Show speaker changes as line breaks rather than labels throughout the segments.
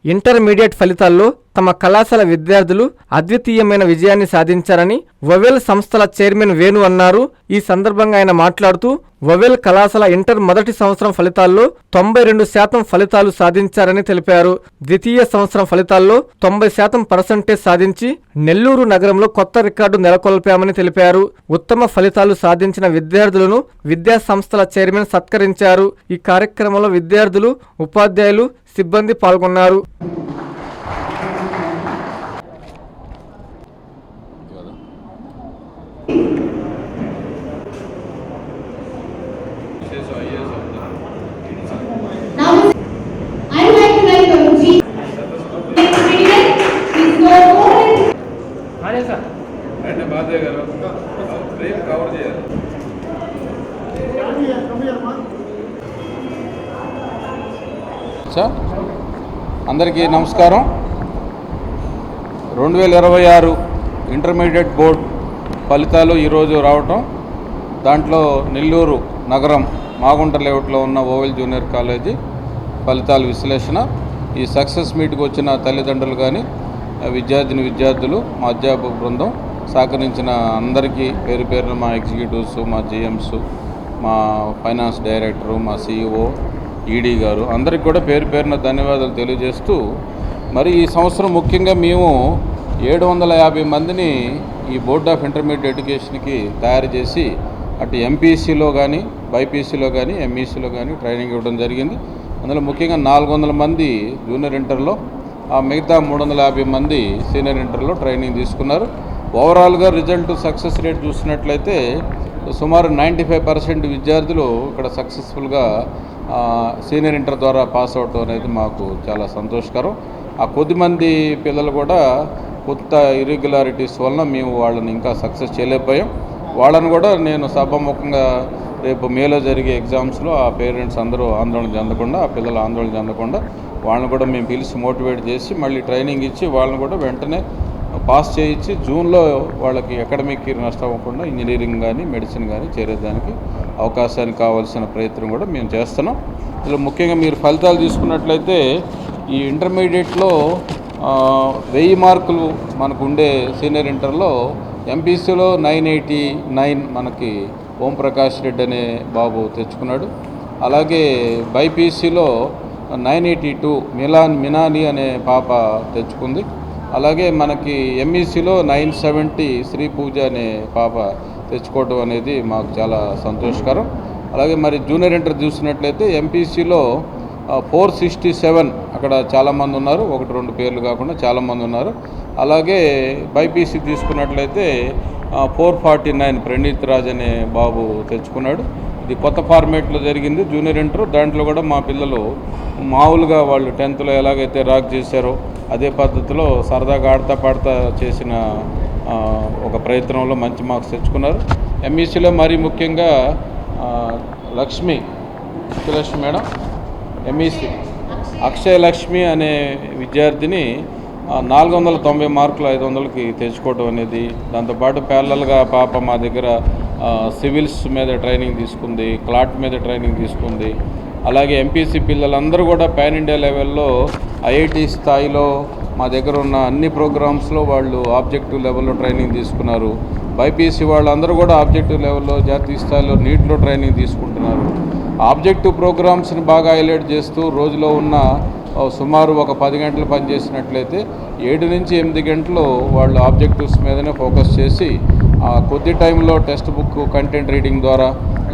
Intermediate ఫలితాల్లో తమ కళాశాల విద్యార్థులు అద్వితీయమైన విజయాన్ని సాధించారని వవెల్ సంస్థల చైర్మన్ వేణు అన్నారు. ఈ సందర్భంగా ఆయన మాట్లాడుతూ వవెల్ కళాశాల ఇంటర్ మొదటి సంవత్సరం ఫలితాల్లో 92% ఫలితాలు సాధించారని తెలిపారు. ద్వితీయ సంవత్సరం ఫలితాల్లో 90% సాధించి నెల్లూరు నగరంలో కొత్త రికార్డు నెలకొల్పామని తెలిపారు. ఉత్తమ ఫలితాలు సాధించిన విద్యార్థులను విద్యా సంస్థల చైర్మన్ సత్కరించారు. ఈ కార్యక్రమంలో విద్యార్థులు, ఉపాధ్యాయులు, సిబ్బంది పాల్గొన్నారు.
అందరికీ నమస్కారం. 2026 ఇంటర్మీడియట్ బోర్డ్ ఫలితాలు ఈరోజు రావటం, దాంట్లో నెల్లూరు నగరం మాగుంట లేఅవుట్లో ఉన్న ఓవెల్ జూనియర్ కాలేజీ ఫలితాల విశ్లేషణ. ఈ సక్సెస్ మీట్కి వచ్చిన తల్లిదండ్రులు కానీ, విద్యార్థులు, మా అధ్యాపక బృందం, సహకరించిన అందరికీ పేరు పేరున మా ఎగ్జిక్యూటివ్స్, మా జిఎంస్, మా ఫైనాన్స్ డైరెక్టరు, మా సిఇఓ, ఈడీ గారు అందరికి కూడా పేరు పేరున ధన్యవాదాలు తెలియజేస్తూ, మరి ఈ సంవత్సరం ముఖ్యంగా మేము 750 మందిని ఈ బోర్డ్ ఆఫ్ ఇంటర్మీడియట్ ఎడ్యుకేషన్కి తయారు చేసి అటు ఎంపీసీలో కానీ, బైపీసీలో కానీ, ఎంఈసీలో కానీ ట్రైనింగ్ ఇవ్వడం జరిగింది. అందులో ముఖ్యంగా 400 మంది జూనియర్ ఇంటర్లో, మిగతా 350 మంది సీనియర్ ఇంటర్లో ట్రైనింగ్ తీసుకున్నారు. ఓవరాల్గా రిజల్ట్ సక్సెస్ రేట్ చూసినట్లయితే సుమారు 95% విద్యార్థులు ఇక్కడ సక్సెస్ఫుల్గా సీనియర్ ఇంటర్ ద్వారా పాస్ అవటం అనేది మాకు చాలా సంతోషకరం. ఆ కొద్దిమంది పిల్లలు కూడా కొత్త ఇర్రెగ్యులారిటీస్ వలన మేము వాళ్ళని ఇంకా సక్సెస్ చేయలేకపోయాం. వాళ్ళని కూడా నేను సభాముఖంగా రేపు మేలో జరిగే ఎగ్జామ్స్లో ఆ పేరెంట్స్ అందరూ ఆందోళన చెందకుండా, ఆ పిల్లలు ఆందోళన చెందకుండా వాళ్ళని కూడా మేము పిలిచి మోటివేట్ చేసి మళ్ళీ ట్రైనింగ్ ఇచ్చి వాళ్ళని కూడా వెంటనే పాస్ చేయించి జూన్లో వాళ్ళకి అకాడమిక్ ఇయర్ నష్టం అవ్వకుండా ఇంజనీరింగ్ కానీ, మెడిసిన్ కానీ చేరేదానికి అవకాశానికి కావాల్సిన ప్రయత్నం కూడా మేము చేస్తున్నాం. ఇందులో ముఖ్యంగా మీరు ఫలితాలు తీసుకున్నట్లయితే ఈ ఇంటర్మీడియట్లో 1000 మార్కులు మనకు ఉండే సీనియర్ ఇంటర్లో ఎంపీసీలో 989 మనకి ఓంప్రకాష్ రెడ్డి అనే బాబు తెచ్చుకున్నాడు. అలాగే బైపీసీలో 982 మినాని అనే పాప తెచ్చుకుంది. అలాగే మనకి ఎంఈసీలో 970 శ్రీ పూజ అనే పాప తెచ్చుకోవడం అనేది మాకు చాలా సంతోషకరం. అలాగే మరి జూనియర్ ఇంటర్ చూసినట్లయితే ఎంపీసీలో 467 అక్కడ చాలామంది ఉన్నారు, 1-2 పేర్లు కాకుండా చాలామంది ఉన్నారు. అలాగే బైపీసీ తీసుకున్నట్లయితే 449 ప్రణీత్ రాజ్ అనే బాబు తెచ్చుకున్నాడు. ఇది కొత్త ఫార్మేట్లో జరిగింది జూనియర్ ఇంటర్. దాంట్లో కూడా మా పిల్లలు మామూలుగా వాళ్ళు 10th ఎలాగైతే రాక్ చేశారో అదే పద్ధతిలో సరదాగా ఆడతా పాడతా చేసిన ఒక ప్రయత్నంలో మంచి మార్క్స్ తెచ్చుకున్నారు. ఎంఈసీలో మరీ ముఖ్యంగా లక్ష్మి మేడం, ఎంఈసీ అక్షయ లక్ష్మి అనే విద్యార్థిని 490 మార్కులు 500కి తెచ్చుకోవడం అనేది. దాంతోపాటు ప్యారలల్గా పాప మా దగ్గర సివిల్స్ మీద ట్రైనింగ్ తీసుకుంది, క్లాట్ మీద ట్రైనింగ్ తీసుకుంది. అలాగే ఎంపీసీ పిల్లలందరూ కూడా పాన్ ఇండియా లెవెల్లో ఐఐటి స్థాయిలో మా దగ్గర ఉన్న అన్ని ప్రోగ్రామ్స్లో వాళ్ళు ఆబ్జెక్టివ్ లెవెల్లో ట్రైనింగ్ తీసుకున్నారు. బైపీసీ వాళ్ళందరూ కూడా ఆబ్జెక్టివ్ లెవెల్లో జాతీయ స్థాయిలో నీట్లో ట్రైనింగ్ తీసుకుంటున్నారు. ఆబ్జెక్టివ్ ప్రోగ్రామ్స్ని బాగా హైలైట్ చేస్తూ రోజులో ఉన్న సుమారు ఒక 10 గంటలు పనిచేసినట్లయితే 7 నుంచి 8 గంటలు వాళ్ళు ఆబ్జెక్టివ్స్ మీదనే ఫోకస్ చేసి కొద్ది టైంలో టెక్స్ట్ బుక్ కంటెంట్ రీడింగ్ ద్వారా,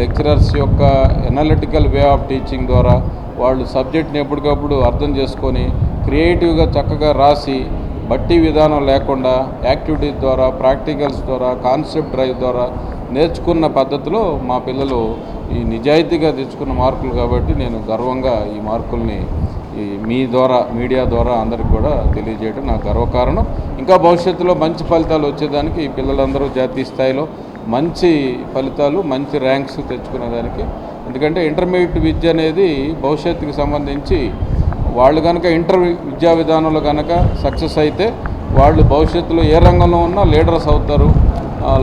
లెక్చరర్స్ యొక్క ఎనాలిటికల్ వే ఆఫ్ టీచింగ్ ద్వారా వాళ్ళు సబ్జెక్ట్ని ఎప్పటికప్పుడు అర్థం చేసుకొని క్రియేటివ్గా చక్కగా రాసి, బట్టి విధానం లేకుండా యాక్టివిటీస్ ద్వారా, ప్రాక్టికల్స్ ద్వారా, కాన్సెప్ట్ డ్రైవ్ ద్వారా నేర్చుకున్న పద్ధతిలో మా పిల్లలు ఈ నిజాయితీగా తెచ్చుకున్న మార్కులు. కాబట్టి నేను గర్వంగా ఈ మార్కుల్ని మీ ద్వారా, మీడియా ద్వారా అందరికి కూడా తెలియజేయడం నాకు గర్వకారణం. ఇంకా భవిష్యత్తులో మంచి ఫలితాలు వచ్చేదానికి ఈ పిల్లలందరూ జాతీయ స్థాయిలో మంచి ఫలితాలు, మంచి ర్యాంక్స్ తెచ్చుకునేదానికి. ఎందుకంటే ఇంటర్మీడియట్ విద్య అనేది భవిష్యత్తుకి సంబంధించి వాళ్ళు కనుక విద్యా విధానంలో కనుక సక్సెస్ అయితే వాళ్ళు భవిష్యత్తులో ఏ రంగంలో ఉన్నా లీడర్స్ అవుతారు.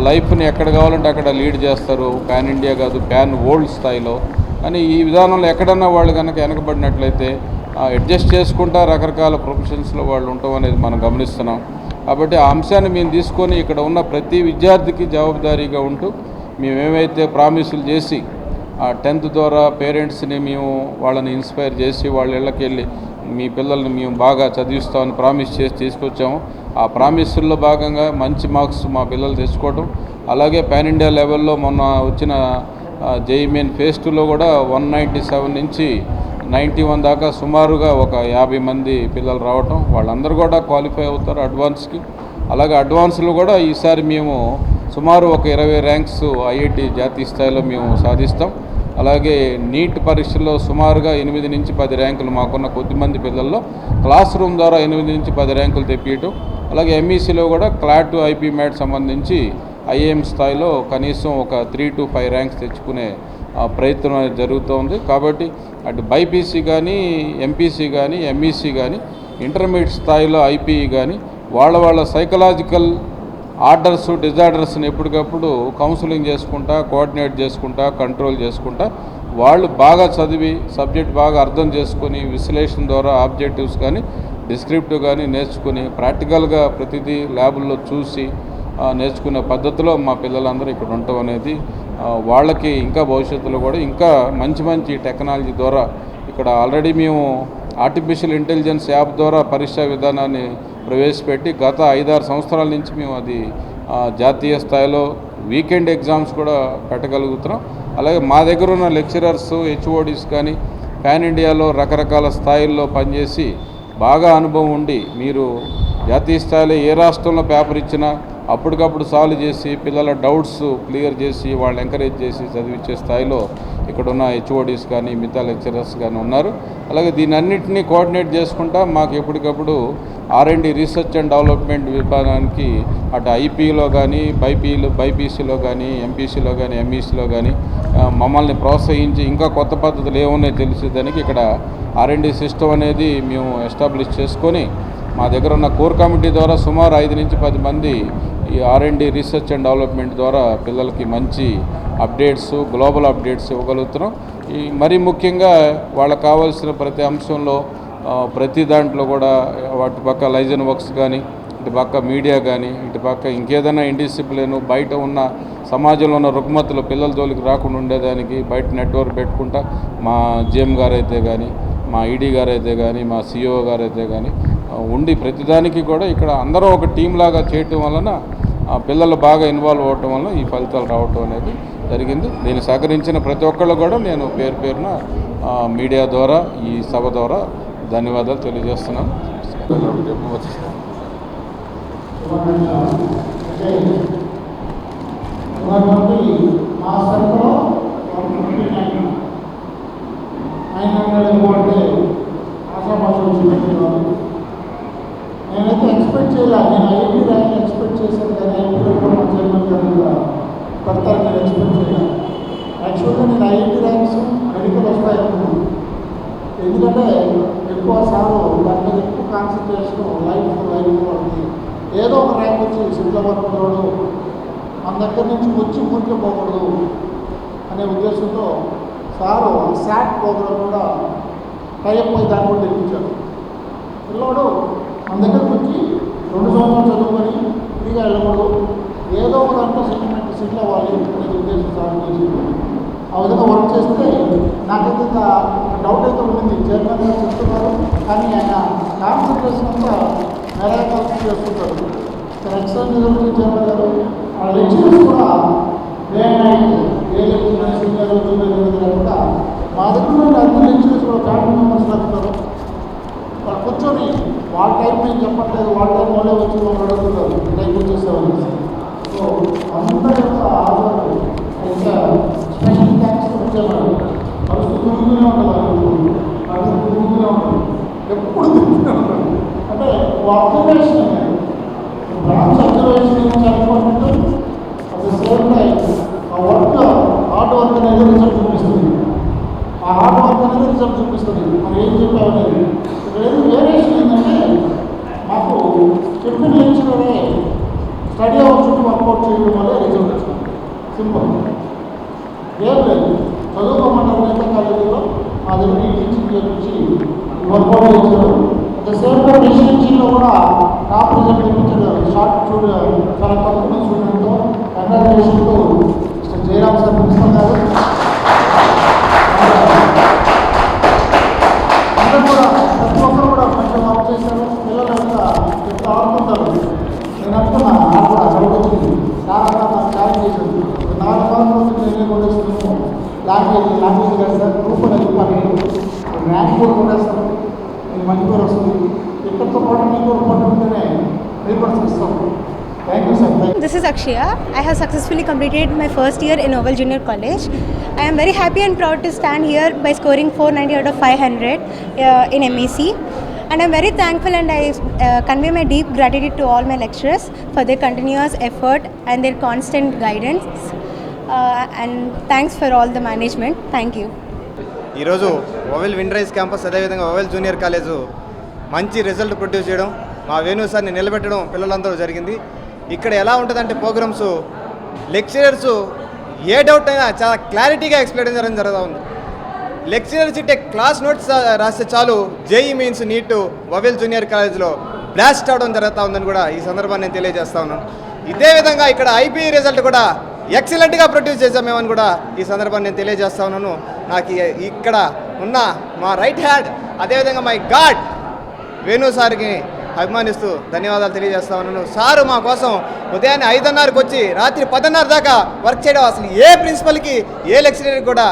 లైఫ్ని ఎక్కడ కావాలంటే అక్కడ లీడ్ చేస్తారు. పాన్ ఇండియా కాదు, పాన్ వరల్డ్ స్థాయిలో. కానీ ఈ విధానంలో ఎక్కడన్నా వాళ్ళు కనుక వెనకబడినట్లయితే అడ్జస్ట్ చేసుకుంటా రకరకాల ప్రొఫెషన్స్లో వాళ్ళు ఉండటం అనేది మనం గమనిస్తున్నాం. కాబట్టి ఆ అంశాన్ని మేము తీసుకొని ఇక్కడ ఉన్న ప్రతి విద్యార్థికి జవాబుదారీగా ఉంటూ మేమేమైతే ప్రామిసులు చేసి 10th ద్వారా పేరెంట్స్ని మేము వాళ్ళని ఇన్స్పైర్ చేసి వాళ్ళ ఇళ్ళకి వెళ్ళి మీ పిల్లల్ని మేము బాగా చదివిస్తామని ప్రామిస్ చేసి తీసుకొచ్చాము. ఆ ప్రామిసుల్లో భాగంగా మంచి మార్క్స్ మా పిల్లలు తెచ్చుకోవడం, అలాగే పాన్ ఇండియా లెవెల్లో మొన్న వచ్చిన జేఈఈ మెయిన్ ఫేజ్ 2లో కూడా 197 నుంచి 91 దాకా సుమారుగా ఒక 50 మంది పిల్లలు రావటం, వాళ్ళందరూ కూడా క్వాలిఫై అవుతారు అడ్వాన్స్కి. అలాగే అడ్వాన్స్లో కూడా ఈసారి మేము సుమారు ఒక 20 ర్యాంక్స్ ఐఐటి జాతీయ స్థాయిలో మేము సాధిస్తాం. అలాగే నీట్ పరీక్షల్లో సుమారుగా 8 నుంచి 10 ర్యాంకులు మాకున్న కొద్దిమంది పిల్లల్లో క్లాస్ రూమ్ ద్వారా 8 నుంచి 10 ర్యాంకులు తెప్పియటం. అలాగే ఎంఈసీలో కూడా క్లాట్ ఐపీ మ్యాట్ సంబంధించి ఐఏఎం స్థాయిలో కనీసం ఒక 3 to 5 ర్యాంక్స్ తెచ్చుకునే ప్రయత్నం జరుగుతోంది. కాబట్టి అటు బైపీసీ కానీ, ఎంపీసీ కానీ, ఎంఈసీ కానీ, ఇంటర్మీడియట్ స్థాయిలో ఐపీఈ కానీ వాళ్ళ సైకలాజికల్ ఆర్డర్స్, డిజార్డర్స్ని ఎప్పటికప్పుడు కౌన్సిలింగ్ చేసుకుంటా, కోఆర్డినేట్ చేసుకుంటా, కంట్రోల్ చేసుకుంటా వాళ్ళు బాగా చదివి సబ్జెక్ట్ బాగా అర్థం చేసుకొని విశ్లేషణ ద్వారా ఆబ్జెక్టివ్స్ కానీ డిస్క్రిప్టివ్ కానీ నేర్చుకుని ప్రాక్టికల్గా ప్రతిదీ ల్యాబుల్లో చూసి నేర్చుకునే పద్ధతిలో మా పిల్లలందరూ ఇక్కడ ఉండటం అనేది వాళ్ళకి ఇంకా భవిష్యత్తులో కూడా ఇంకా మంచి టెక్నాలజీ ద్వారా ఇక్కడ ఆల్రెడీ మేము ఆర్టిఫిషియల్ ఇంటెలిజెన్స్ యాప్ ద్వారా పరీక్షా విధానాన్ని ప్రవేశపెట్టి గత 5-6 సంవత్సరాల నుంచి మేము అది జాతీయ స్థాయిలో వీకెండ్ ఎగ్జామ్స్ కూడా పెట్టగలుగుతున్నాం. అలాగే మా దగ్గర ఉన్న లెక్చరర్స్, హెచ్ఓడీస్ కానీ పాన్ ఇండియాలో రకరకాల స్థాయిల్లో పనిచేసి బాగా అనుభవం ఉండి మీరు జాతీయ స్థాయిలో ఏ రాష్ట్రంలో పేపర్ ఇచ్చినా అప్పటికప్పుడు సాల్వ్ చేసి పిల్లల డౌట్స్ క్లియర్ చేసి వాళ్ళని ఎంకరేజ్ చేసి చదివించే స్థాయిలో ఇక్కడున్న హెచ్ఓడీస్ కానీ మిగతా లెక్చరర్స్ కానీ ఉన్నారు. అలాగే దీని అన్నింటినీ కోఆర్డినేట్ చేసుకుంటా మాకు ఎప్పటికప్పుడు R&D రీసెర్చ్ అండ్ డెవలప్మెంట్ విభాగానికి అటు ఐపీలో కానీ, బైపీసీలో కానీ, ఎంపీసీలో కానీ, ఎంఈసీలో కానీ మమ్మల్ని ప్రోత్సహించి ఇంకా కొత్త పద్ధతులు ఏమున్నాయో తెలిసేదానికి ఇక్కడ R&D సిస్టమ్ అనేది మేము ఎస్టాబ్లిష్ చేసుకొని మా దగ్గర ఉన్న కోర్ కమిటీ ద్వారా సుమారు 5 నుంచి 10 మంది ఈ R&D రీసెర్చ్ అండ్ డెవలప్మెంట్ ద్వారా పిల్లలకి మంచి అప్డేట్స్, గ్లోబల్ అప్డేట్స్ ఇవ్వగలుగుతున్నాం. ఈ మరీ ముఖ్యంగా వాళ్ళకు కావాల్సిన ప్రతి అంశంలో ప్రతి దాంట్లో కూడా వాటి పక్క లైజన్ వర్క్స్ కానీ, ఇటు పక్క మీడియా కానీ, ఇటు పక్క ఇంకేదైనా ఇండిసిప్లిన్ బయట ఉన్న సమాజంలో ఉన్న రుగ్మతులు పిల్లల జోలికి రాకుండా ఉండేదానికి బయట నెట్వర్క్ పెట్టుకుంటా మా జిఎం గారు అయితే కానీ, మా ఈడీ గారు అయితే కానీ, మా సిఇఓ గారు అయితే కానీ ఉండి ప్రతిదానికి కూడా ఇక్కడ అందరూ ఒక టీం లాగా చేయటం వలన పిల్లలు బాగా ఇన్వాల్వ్ అవ్వటం వల్ల ఈ ఫలితాలు రావటం అనేది జరిగింది. దీన్ని సహకరించిన ప్రతి ఒక్కళ్ళు కూడా నేను పేరున మీడియా ద్వారా ఈ సభ ద్వారా ధన్యవాదాలు తెలియజేస్తున్నాను.
నేనైతే ఎక్స్పెక్ట్ చేయలేదు. నేను ఐఐటీ ర్యాంక్ ఎక్స్పెక్ట్ చేశాను కానీ ఐఐటీలో కూడా చైర్మన్ గారు పెడతారు నేను ఎక్స్పెక్ట్ చేయలేదు. యాక్చువల్గా నేను ఐఐటీ ర్యాంక్స్ మెడికల్ వస్తాయి అనుకున్నాను. ఎందుకంటే ఎక్కువ సార్లు దాని మీద ఎక్కువ కాన్సన్ట్రేషన్ లైఫ్ వాళ్ళకి ఏదో ఒక ర్యాంక్ వచ్చి సిద్ధ పడుకోవడం మన దగ్గర నుంచి వచ్చి ఊరికే పోకూడదు అనే ఉద్దేశంతో సారు శాట్ ప్రోగ్రామ్ కూడా టైప్ పోయి దాన్ని కూడా తెప్పించారు. పిల్లోడు మన దగ్గరకు వచ్చి 2 సంవత్సరాలు చదువుకొని ఫ్రీగా వెళ్ళకూడదు, ఏదో ఒక దాంట్లో సెటిల్ అవ్వాలి అనే ఉద్దేశం సార్ చేసింది. ఆ విధంగా వర్క్ చేస్తే నాకైతే డౌట్ అయితే ఉండింది. చైర్మన్ గారు చెప్తున్నారు కానీ ఆయన కాన్సన్ట్రేషన్ అంతా మెరాకల్స్ చేస్తుంటారు. ఎక్సలెంట్ రిజల్ట్ చైర్మన్ గారు ఆ లెక్చరర్స్ కూడా day and night A lecturer senior junior లేకుండా మా దగ్గర నుండి అన్ని లెక్చరర్స్ కూడా ఫ్యామిలీ మెంబర్స్ లేకుంటారు. వాళ్ళు కూర్చొని వాళ్ళ టైం మేము చెప్పట్లేదు, వాళ్ళ టైం వాళ్ళే వచ్చి వాళ్ళు అడుగుతున్నారు టైం వచ్చేసేవాళ్ళు. సో అందరి యొక్క ఆధారాలు ఇంకా స్పెషల్ థ్యాంక్స్ వచ్చేవాళ్ళు వాళ్ళు తిరుగుతూనే ఉంటారు. వాళ్ళు తిరుగుతూనే ఉంటారు, ఎప్పుడు తిరుగుతూనే ఉంటారు. అంటే observation branch observation important. At the same time ఆ వర్క్ హార్డ్ వర్క్ అనేది రిజల్ట్ చూపిస్తుంది. ఆ హార్డ్ వర్క్ అనేది రిజల్ట్ చూపిస్తుంది. మనం ఏం చెప్పామనేది ఇక్కడ ఏది వేరియేషన్ ఏంటంటే మాకు చెప్పిన లెక్చరరే స్టడీ అవర్ చుట్టూ వర్కౌట్ చేయడం వల్ల రిజల్ట్ వచ్చింది. సింపుల్ ఏం లేదు. చదువుకోమంటారు నేత కాలేజీలో మా దగ్గర ఈ టీచింగ్ గురించి వర్క్ కూడా ఇచ్చారు. ద సేమ్ టైం రెసిడెన్షియల్లో కూడా టాప్ రిజల్ట్ ఇప్పించారు. షార్ట్ చాలా తక్కువ చూడడంతో కంగ్రాచులేషన్తో మిస్టర్ జయరామ్ సార్ ప్రిన్సిపల్ గారు అందరూ కూడా ప్రతి ఒక్కరు కూడా మంచిగా వర్క్ చేశారు. పిల్లలు అంతా ఎంత ఆడుతుంటారు. నేను అనుకున్నాను నాకు కూడా డౌట్ వచ్చింది. చాలా నాకు ఛాలెంజ్ చేశాను. 4 మార్కులు నేనే కొట్టేస్తున్నాను. లాంగ్వేజ్ కాదు సార్, గ్రూప్ అని చెప్పాలి. ర్యాంక్ కూడా కొట్టేస్తాను. నేను మంచి కూడా వస్తుంది. ఇక్కడితో పాటు మీకు కూడా పట్టుకుంటేనే రీపర్స్ ఇస్తాం. Thank you, sir.
This is Akshaya. I have successfully completed my first year in Oval Junior College. I am very happy and proud to stand here by scoring 490 out of 500 in MEC. And I am very thankful and I convey my deep gratitude to all my lecturers for their continuous effort and their constant guidance. And thanks for all the management. Thank you.
ఈరోజు oval విండ్రైజ్ campus అదేవిధంగా oval junior college మంచి result produce చేయడం, మా వేణు సార్ని నిలబెట్టడం పిల్లలందరూ జరిగింది. ఇక్కడ ఎలా ఉంటుందంటే ప్రోగ్రామ్స్ లెక్చరర్స్ ఏ డౌట్ అయినా చాలా క్లారిటీగా ఎక్స్ప్లెయిన్ చేయడం జరుగుతూ ఉంది. లెక్చరర్స్ ఇట్టే క్లాస్ నోట్స్ రాస్తే చాలు జేఈ మీన్స్ నీట్ ఓవెల్ జూనియర్ కాలేజ్లో బ్లాస్ట్ అవడం జరుగుతూ ఉందని కూడా ఈ సందర్భాన్ని నేను తెలియజేస్తా ఉన్నాను. ఇదే విధంగా ఇక్కడ ఐపీఈ రిజల్ట్ కూడా ఎక్సలెంట్గా ప్రొడ్యూస్ చేసామేమని కూడా ఈ సందర్భాన్ని నేను తెలియజేస్తా ఉన్నాను. నాకు ఇక్కడ ఉన్న మా రైట్ హ్యాండ్ అదేవిధంగా మై గాడ్ వేణు సార్కి అభిమానిస్తూ ధన్యవాదాలు తెలియజేస్తా ఉన్నాను. సారు మా కోసం ఉదయాన్నే 5:30కి వచ్చి రాత్రి 10:30 దాకా వర్క్ చేయడం అసలు ఏ ప్రిన్సిపల్కి ఏ లెక్చరర్కి కూడా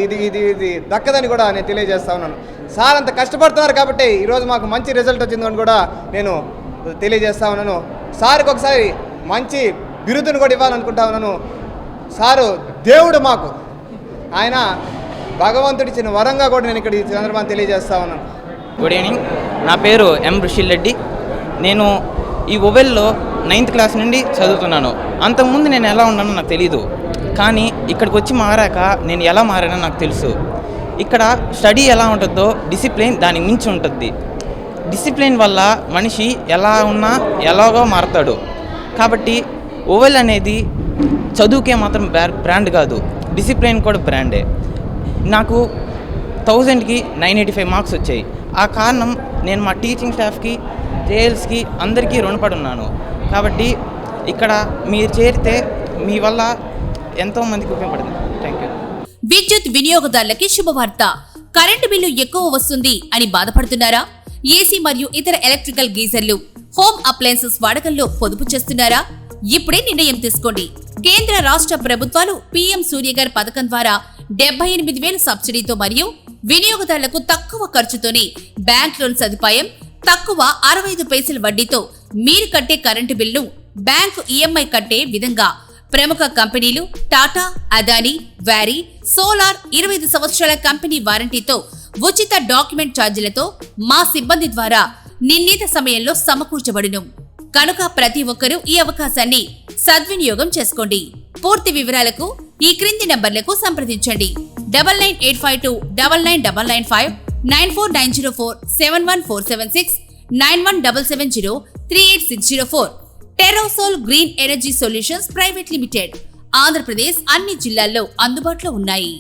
ఇది దక్కదని కూడా నేను తెలియజేస్తా ఉన్నాను. సార్ అంత కష్టపడుతున్నారు కాబట్టి ఈరోజు మాకు మంచి రిజల్ట్ వచ్చిందని కూడా నేను తెలియజేస్తా ఉన్నాను. సార్కి ఒకసారి మంచి బిరుదును కూడా ఇవ్వాలనుకుంటా ఉన్నాను. సారు దేవుడు మాకు, ఆయన భగవంతుడిచ్చిన వరంగా కూడా నేను ఇక్కడ ఈ సందర్భాన్ని తెలియజేస్తా ఉన్నాను.
గుడ్ ఈవినింగ్, నా పేరు ఎం రుషిల్ రెడ్డి. నేను ఈ ఓవెల్లో 9th క్లాస్ నుండి చదువుతున్నాను. అంతకుముందు నేను ఎలా ఉన్నానో నాకు తెలీదు, కానీ ఇక్కడికి వచ్చి మారాక నేను ఎలా మారానో నాకు తెలుసు. ఇక్కడ స్టడీ ఎలా ఉంటుందో డిసిప్లిన్ దానికి మించి ఉంటుంది. డిసిప్లిన్ వల్ల మనిషి ఎలా ఉన్నా ఎలాగో మారతాడు. కాబట్టి ఓవెల్ అనేది చదువుకే మాత్రం బ్రాండ్ కాదు, డిసిప్లిన్ కూడా బ్రాండే. నాకు 1000కి 985 మార్క్స్ వచ్చాయి. ఆ కారణం నేను మా టీచింగ్ స్టాఫ్కి, జేఎల్స్కి అందరికీ రుణపడి ఉన్నాను. కాబట్టి ఇక్కడ మీరు చేరితే మీ వల్ల ఎంతోమందికి ఉపయోగపడుతుంది. Thank you.
విద్యుత్ వినియోగదారులకి శుభవార్త. కరెంటు బిల్లు ఎక్కువ వస్తుంది అని బాధపడుతున్నారా? ఏసీ మరియు ఇతర ఎలక్ట్రికల్ గీజర్లు, హోమ్ అప్లయన్సెస్ వాడకంలో పొదుపు చేస్తున్నారా? ఇప్పుడే నిర్ణయం తీసుకోండి. కేంద్ర రాష్ట్ర ప్రభుత్వాలు పీఎం సూర్యగర్ పథకం ద్వారా 78,000 సబ్సిడీతో మరియు వినియోగదారులకు తక్కువ ఖర్చుతోనే బ్యాంక్ లోన్ సదుపాయం, తక్కువ 65 పైసల వడ్డీతో మీరు కట్టే కరెంటు బిల్లు బ్యాంకు ఈఎంఐ కట్టే విధంగా ప్రముఖ కంపెనీలు టాటా, అదానీ, వ్యారీ, సోలార్ 25 సంవత్సరాల కంపెనీ వారంటీతో ఉచిత డాక్యుమెంట్ ఛార్జీలతో మా సిబ్బంది ద్వారా నిర్ణీత సమయంలో సమకూర్చబడును. కనుక ప్రతి ఒక్కరూ ఈ అవకాశాన్ని సద్వినియోగం చేసుకోండి. పూర్తి వివరాలకు ఈ క్రింది నంబర్లకు సంప్రదించండి. 9985299995, 9490471476, 9177038604. టెరోసోల్ green energy solutions private limited, Andhra Pradesh అన్ని జిల్లాల్లో అందుబాటులో ఉన్నాయి.